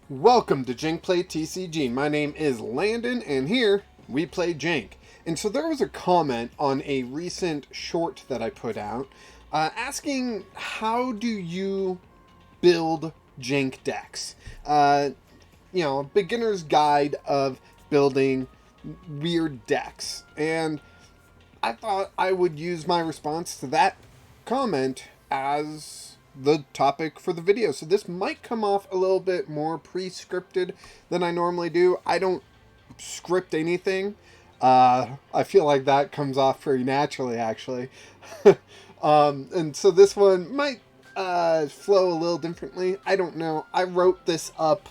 Welcome to Jank Play TCG. My name is Landon, and here we play Jank. And so there was a comment on a recent short that I put out asking, how do you build Jank decks? A beginner's guide of building weird decks. And I thought I would use my response to that comment as the topic for the video. So this might come off a little bit more pre-scripted than I normally do. I don't script anything. I feel like that comes off very naturally, actually. And so this one might flow a little differently. I don't know. I wrote this up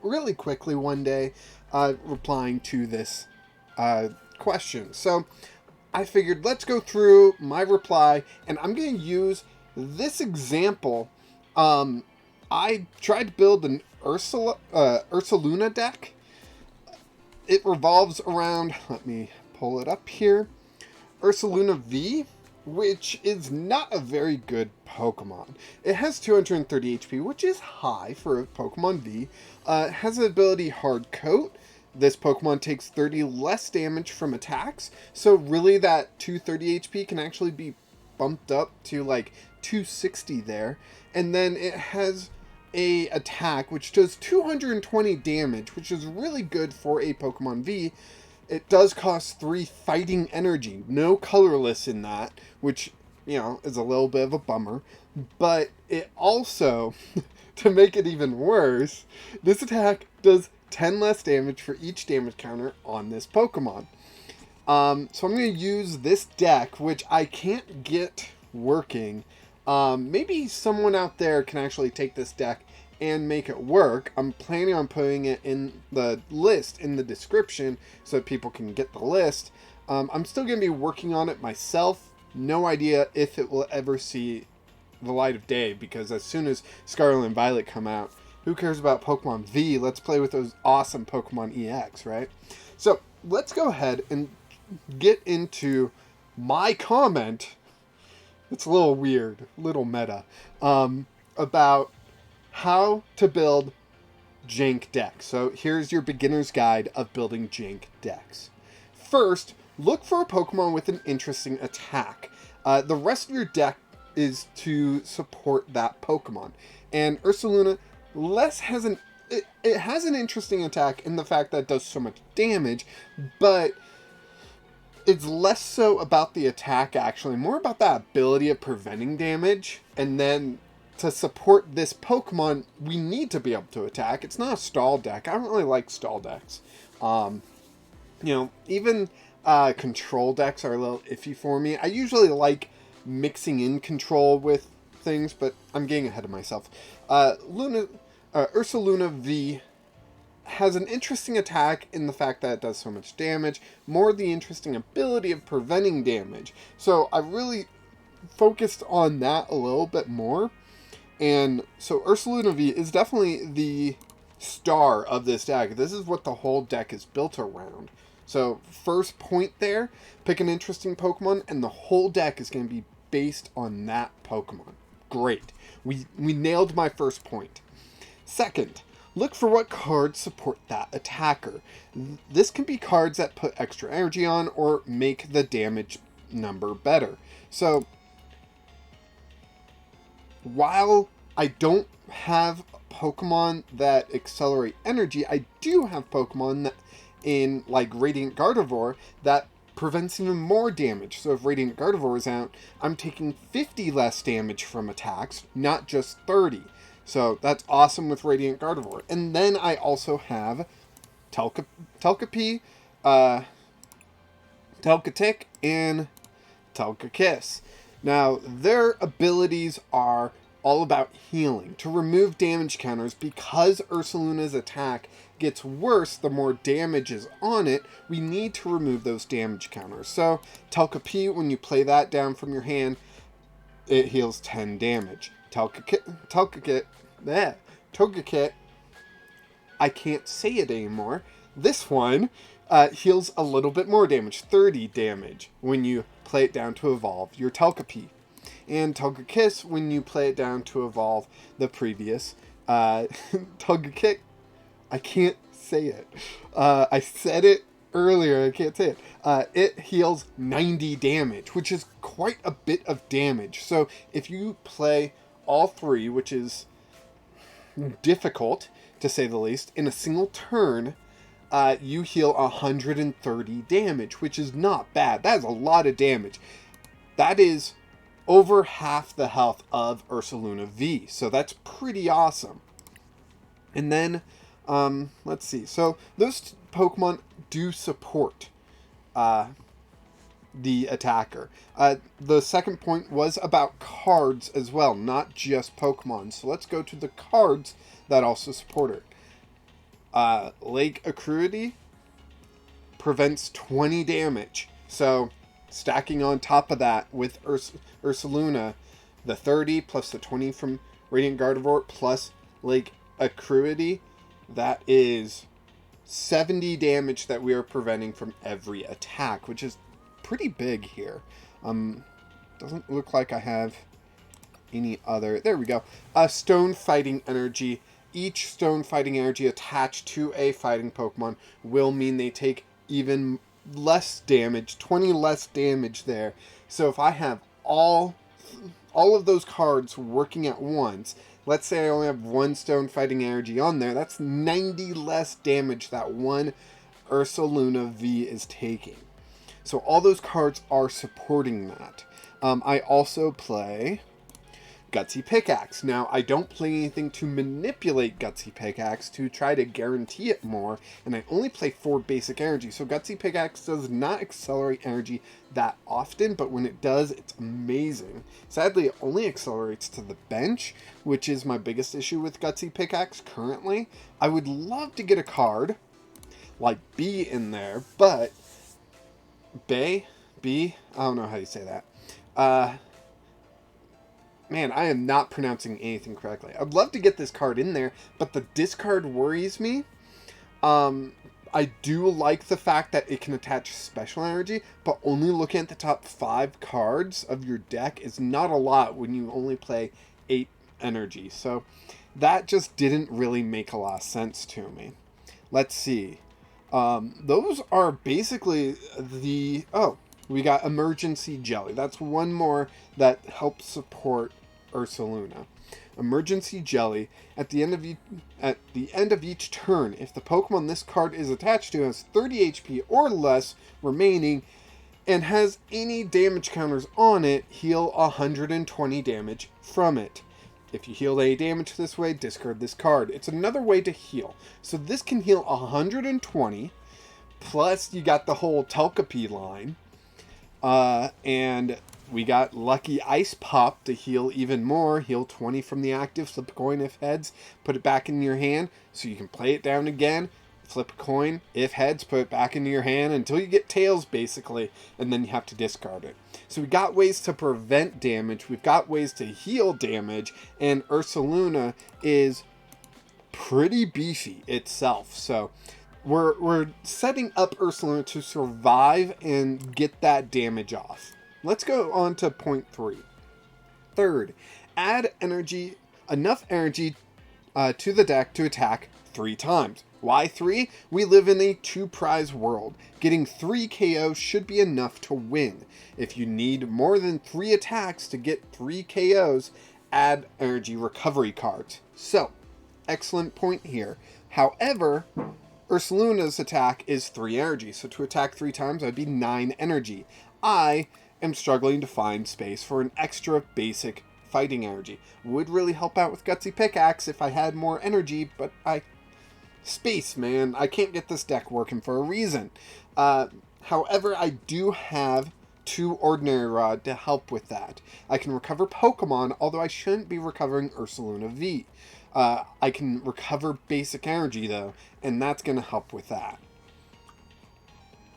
really quickly one day, replying to this question. So I figured let's go through my reply, and I'm going to use this example. I tried to build an Ursaluna deck. It revolves around, let me pull it up here, Ursaluna V, which is not a very good Pokemon. It has 230 HP, which is high for a Pokemon V. It has the ability Hard Coat. This Pokemon takes 30 less damage from attacks, so really that 230 HP can actually be bumped up to like 260 there. And then it has a attack which does 220 damage, which is really good for a Pokemon V. It does cost 3 fighting energy, no colorless in that, which, you know, is a little bit of a bummer. But it also, to make it even worse, this attack does 10 less damage for each damage counter on this Pokemon. So I'm going to use this deck, which I can't get working. Maybe someone out there can actually take this deck and make it work. I'm planning on putting it in the list in the description so that people can get the list. I'm still going to be working on it myself. No idea if it will ever see the light of day, because as soon as Scarlet and Violet come out, who cares about Pokemon V? Let's play with those awesome Pokemon EX, right? So let's go ahead and get into my comment. It's a little weird, little meta, about how to build Jank decks. So here's your beginner's guide of building Jank decks. First, look for a Pokemon with an interesting attack. The rest of your deck is to support that Pokemon. And Ursaluna it has an interesting attack in the fact that it does so much damage, but it's less so about the attack, actually, more about that ability of preventing damage. And then to support this Pokemon, we need to be able to attack. It's not a stall deck. I don't really like stall decks. Even control decks are a little iffy for me. I usually like mixing in control with things, but I'm getting ahead of myself. Ursaluna V has an interesting attack in the fact that it does so much damage, more the interesting ability of preventing damage. So I really focused on that a little bit more. And so Ursaluna V is definitely the star of this deck. This is what the whole deck is built around. So first point there, pick an interesting Pokemon, and the whole deck is going to be based on that Pokemon. Great. We nailed my first point. Second, look for what cards support that attacker. This can be cards that put extra energy on or make the damage number better. So while I don't have Pokemon that accelerate energy, I do have Pokemon that in like Radiant Gardevoir that prevents even more damage. So if Radiant Gardevoir is out, I'm taking 50 less damage from attacks, not just 30. So that's awesome with Radiant Gardevoir. And then I also have Togepi, Togetic, and Togekiss. Now, their abilities are all about healing, to remove damage counters. Because Ursaluna's attack gets worse the more damage is on it, we need to remove those damage counters. So Togepi, when you play that down from your hand, it heals 10 damage. Togekiss, I can't say it anymore. This one heals a little bit more damage, 30 damage, when you play it down to evolve your Togepi. And Togekiss when you play it down to evolve the previous Togekick, I can't say it. I said it earlier, I can't say it. It heals 90 damage, which is quite a bit of damage. So if you play all three, which is difficult to say the least, in a single turn, you heal 130 damage, which is not bad. That is a lot of damage. That is over half the health of Ursaluna V, so that's pretty awesome. And then, let's see. So those Pokemon do support the attacker. The second point was about cards as well, not just Pokemon. So let's go to the cards that also support it. Lake Acuity prevents 20 damage. So stacking on top of that with Ursaluna, the 30 plus the 20 from Radiant Gardevoir plus Lake Acuity, that is 70 damage that we are preventing from every attack, which is pretty big here. Doesn't look like I have any other. There we go. Stone Fighting Energy. Each Stone Fighting Energy attached to a fighting Pokemon will mean they take even less damage, 20 less damage there. So if I have all of those cards working at once, let's say I only have one Stone Fighting Energy on there, that's 90 less damage that one Ursaluna V is taking. So all those cards are supporting that. I also play Gutsy Pickaxe. Now, I don't play anything to manipulate Gutsy Pickaxe to try to guarantee it more, and I only play 4 basic energy. So Gutsy Pickaxe does not accelerate energy that often, but when it does, it's amazing. Sadly, it only accelerates to the bench, which is my biggest issue with Gutsy Pickaxe currently. I would love to get a card like B in there, but B, I don't know how you say that. Man, I am not pronouncing anything correctly. I'd love to get this card in there, but the discard worries me. I do like the fact that it can attach special energy, but only looking at the top 5 cards of your deck is not a lot when you only play 8 energy. So that just didn't really make a lot of sense to me. Let's see. Those are basically the... Oh, we got Emergency Jelly. That's one more that helps support Ursaluna. Emergency Jelly. At the end of each turn, if the Pokemon this card is attached to has 30 HP or less remaining and has any damage counters on it, heal 120 damage from it. If you heal any damage this way, discard this card. It's another way to heal. So this can heal 120, plus you got the whole Togepi line. And we got Lucky Ice Pop to heal even more. Heal 20 from the active, flip a coin if heads, put it back in your hand so you can play it down again. Flip a coin, if heads, put it back into your hand until you get tails basically, and then you have to discard it. So we got ways to prevent damage, we've got ways to heal damage, and Ursaluna is pretty beefy itself. So we're setting up Ursaluna to survive and get that damage off. Let's go on to point 3. Third, add energy, enough energy to the deck to attack 3 times. Why 3? We live in a 2-prize world. Getting 3 KOs should be enough to win. If you need more than 3 attacks to get 3 KOs, add energy recovery cards. So, excellent point here. However, Ursaluna's attack is 3 energy, so to attack 3 times, that'd be 9 energy. I am struggling to find space for an extra basic fighting energy. Would really help out with Gutsy Pickaxe if I had more energy, but space, man. I can't get this deck working for a reason. However, I do have 2 Ordinary Rod to help with that. I can recover Pokemon, although I shouldn't be recovering Ursaluna V. I can recover basic energy, though, and that's going to help with that.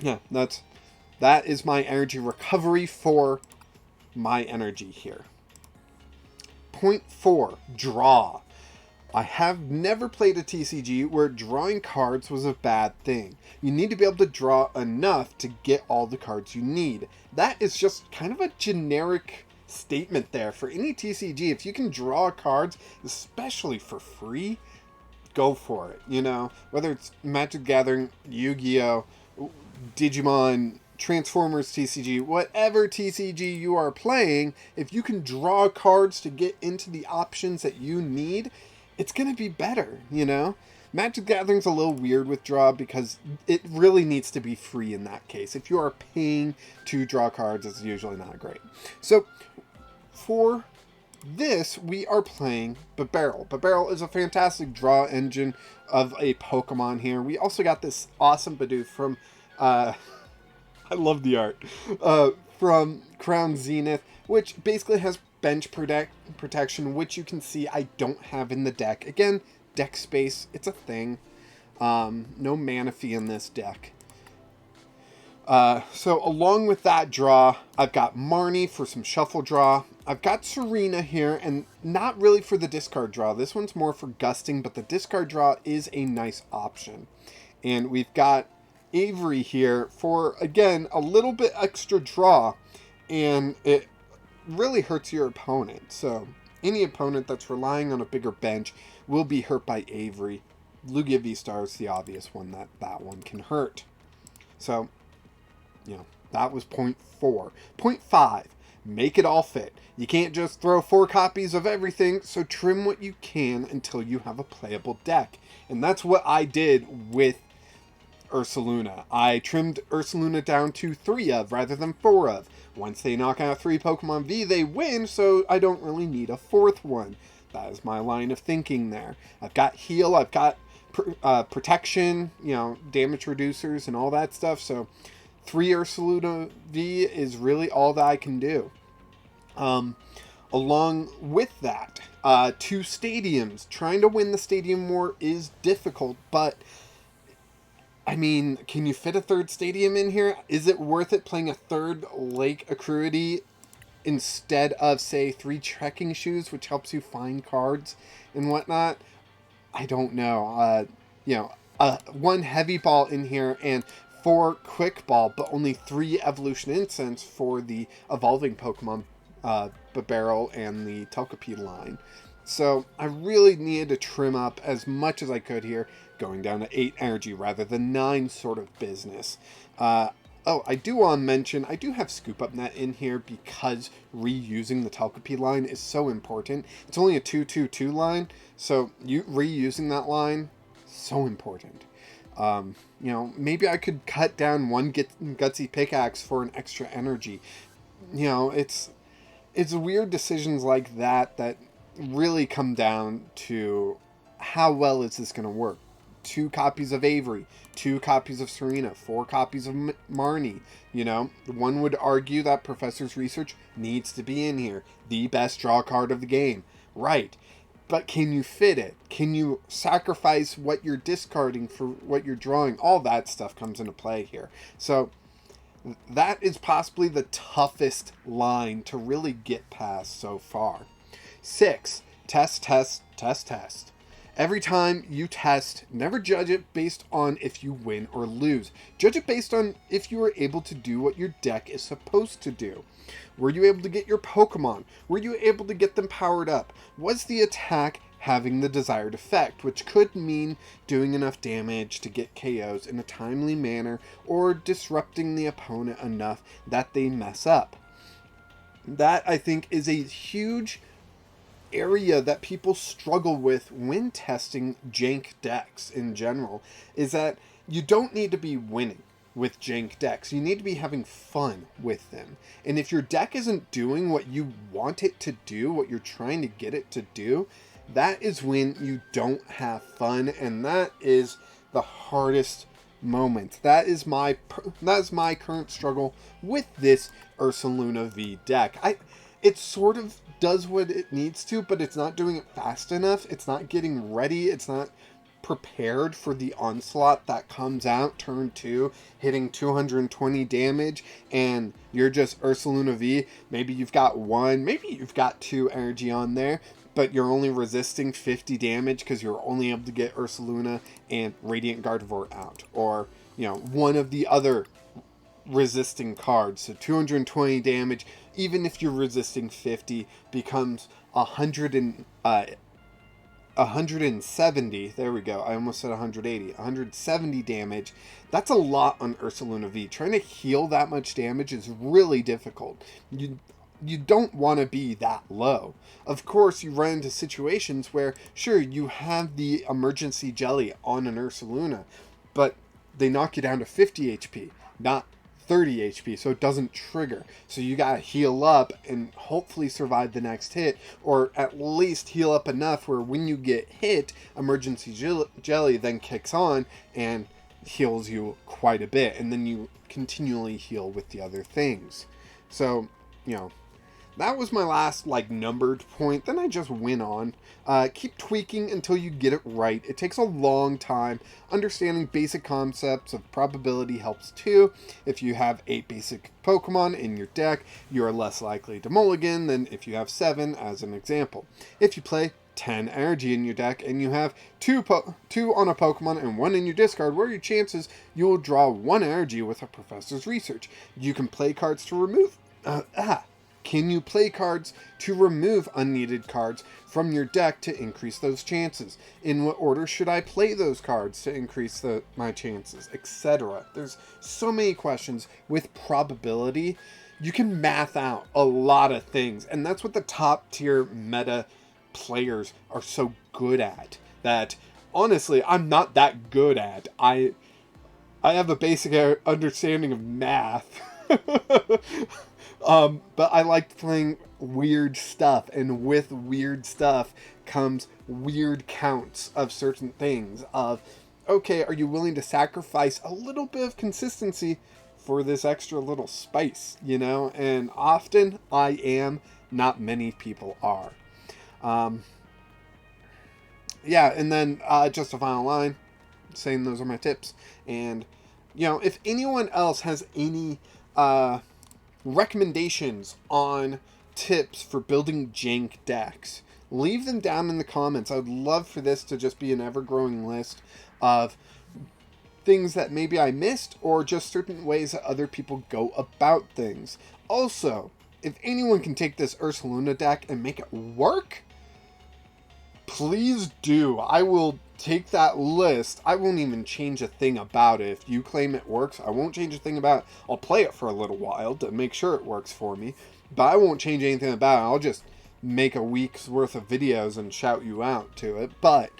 Yeah, that is my energy recovery for my energy here. Point 4, draw. I have never played a TCG where drawing cards was a bad thing. You need to be able to draw enough to get all the cards you need. That is just kind of a generic statement there for any TCG. If you can draw cards, especially for free, go for it. You know, whether it's Magic the Gathering, Yu-Gi-Oh, Digimon, Transformers TCG, whatever TCG you are playing, if you can draw cards to get into the options that you need, it's going to be better, you know? Magic the Gathering's a little weird with draw because it really needs to be free in that case. If you are paying to draw cards, it's usually not great. So, for this, we are playing Bibarel. Bibarel is a fantastic draw engine of a Pokemon here. We also got this awesome Bidoof from, I love the art, from Crown Zenith, which basically has bench protection, which you can see I don't have in the deck. Again, deck space, it's a thing. No Manaphy in this deck. So along with that draw, I've got Marnie for some shuffle draw. I've got Serena here, and not really for the discard draw. This one's more for gusting, but the discard draw is a nice option. And we've got Avery here for, again, a little bit extra draw, and it really hurts your opponent. So any opponent that's relying on a bigger bench will be hurt by Avery. Lugia V-Star is the obvious one that one can hurt. So, you know, that was point 4. Point 5, make it all fit. You can't just throw 4 copies of everything, so trim what you can until you have a playable deck. And that's what I did with Ursaluna. I trimmed Ursaluna down to 3 of rather than 4 of. Once they knock out 3 Pokemon V, they win, so I don't really need a 4th one. That is my line of thinking there. I've got heal, I've got protection, you know, damage reducers and all that stuff, so 3 Ursaluna V is really all that I can do. Along with that, 2 stadiums. Trying to win the stadium war is difficult, but I mean, can you fit a 3rd stadium in here? Is it worth it playing a 3rd Lake Acuity instead of, say, 3 Trekking Shoes, which helps you find cards and whatnot? I don't know. You know, 1 Heavy Ball in here and 4 Quick Ball, but only 3 Evolution Incense for the evolving Pokemon, Bibarel and the Togepi line. So I really needed to trim up as much as I could here, going down to 8 energy rather than 9 sort of business. Oh, I do want to mention, I do have Scoop Up Net in here because reusing the Togepi line is so important. It's only a 2/2/2 line, so reusing that line, so important. You know, maybe I could cut down 1 Gutsy Pickaxe for an extra energy. You know, it's weird decisions like that really come down to how well is this going to work. 2 copies of Avery, 2 copies of Serena, 4 copies of Marnie. You know, one would argue that Professor's Research needs to be in here. The best draw card of the game. Right. But can you fit it? Can you sacrifice what you're discarding for what you're drawing? All that stuff comes into play here. So that is possibly the toughest line to really get past so far. 6, test, test, test, test. Every time you test, never judge it based on if you win or lose. Judge it based on if you were able to do what your deck is supposed to do. Were you able to get your Pokemon? Were you able to get them powered up? Was the attack having the desired effect, which could mean doing enough damage to get KOs in a timely manner or disrupting the opponent enough that they mess up? That, I think, is a huge area that people struggle with when testing Jank decks in general, is that you don't need to be winning with Jank decks. You need to be having fun with them. And if your deck isn't doing what you want it to do, what you're trying to get it to do, that is when you don't have fun, and that is the hardest moment. That is my current struggle with this Ursaluna V deck. It sort of does what it needs to, but it's not doing it fast enough. It's not getting ready. It's not prepared for the onslaught that comes out turn 2, hitting 220 damage, and you're just Ursaluna V. Maybe you've got 1, maybe you've got 2 energy on there, but you're only resisting 50 damage because you're only able to get Ursaluna and Radiant Gardevoir out. Or, you know, one of the other resisting cards. So 220 damage, even if you're resisting 50, becomes 170. There we go. I almost said 180. 170 damage. That's a lot on Ursaluna V. Trying to heal that much damage is really difficult. You don't want to be that low. Of course, you run into situations where, sure, you have the emergency jelly on an Ursaluna, but they knock you down to 50 HP, not 30 HP, so it doesn't trigger. So you gotta heal up and hopefully survive the next hit, or at least heal up enough where when you get hit, emergency jelly then kicks on and heals you quite a bit, and then you continually heal with the other things. So, you know, that was my last, like, numbered point. Then I just went on. Keep tweaking until you get it right. It takes a long time. Understanding basic concepts of probability helps too. If you have 8 basic Pokemon in your deck, you are less likely to mulligan than if you have 7, as an example. If you play 10 energy in your deck and you have 2 on a Pokemon and 1 in your discard, what are your chances you will draw 1 energy with a professor's research? You can play cards to remove... Can you play cards to remove unneeded cards from your deck to increase those chances? In what order should I play those cards to increase my chances, etc.? There's so many questions. With probability, you can math out a lot of things, and that's what the top tier meta players are so good at, that honestly I'm not that good at. I have a basic understanding of math. But I like playing weird stuff, and with weird stuff comes weird counts of certain things of, okay, are you willing to sacrifice a little bit of consistency for this extra little spice, you know? And often I am, not many people are. Yeah, and then just a final line saying those are my tips. And, you know, if anyone else has any recommendations on tips for building jank decks, leave them down in the comments. I would love for this to just be an ever-growing list of things that maybe I missed, or just certain ways that other people go about things. Also, if anyone can take this Ursaluna deck and make it work, please do. I will take that list. I won't even change a thing about it. If you claim it works, I won't change a thing about it. I'll play it for a little while to make sure it works for me, but I won't change anything about it. I'll just make a week's worth of videos and shout you out to it. But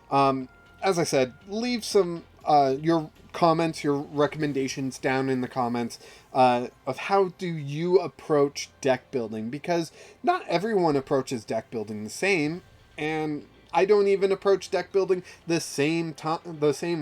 as I said, leave some your comments, your recommendations down in the comments of how do you approach deck building, because not everyone approaches deck building the same, and I don't even approach deck building the same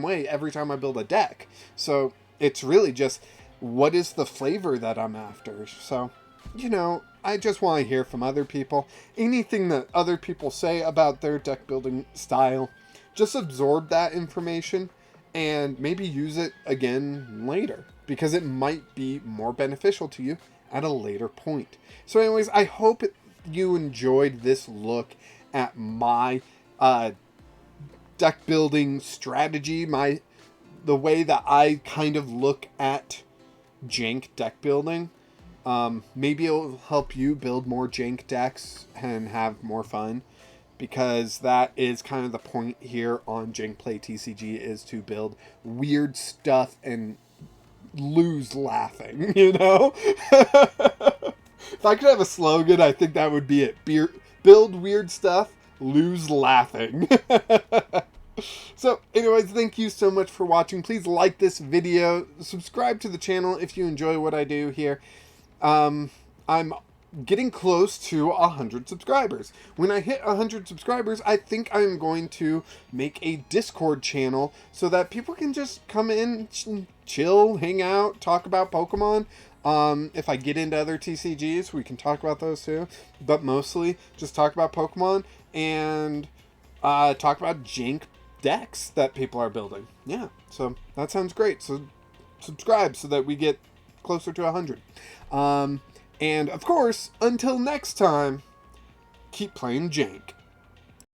way every time I build a deck. So it's really just, what is the flavor that I'm after? So, you know, I just want to hear from other people. Anything that other people say about their deck building style, just absorb that information and maybe use it again later, because it might be more beneficial to you at a later point. So anyways, I hope you enjoyed this look at my deck building strategy, the way that I kind of look at jank deck building. Maybe it'll help you build more jank decks and have more fun, because that is kind of the point here on Jank Play TCG, is to build weird stuff and lose laughing, you know? If I could have a slogan, I think that would be it. Build weird stuff, lose laughing. So anyways, thank you so much for watching. Please like this video, subscribe to the channel if you enjoy what I do here. I'm getting close to 100 subscribers. When I hit 100 subscribers, I think I'm going to make a Discord channel so that people can just come in, chill, hang out, talk about Pokemon. If I get into other TCGs, we can talk about those too, but mostly just talk about Pokemon and talk about jank decks that people are building. Yeah, so that sounds great. So subscribe so that we get closer to 100. And of course, until next time, keep playing jank.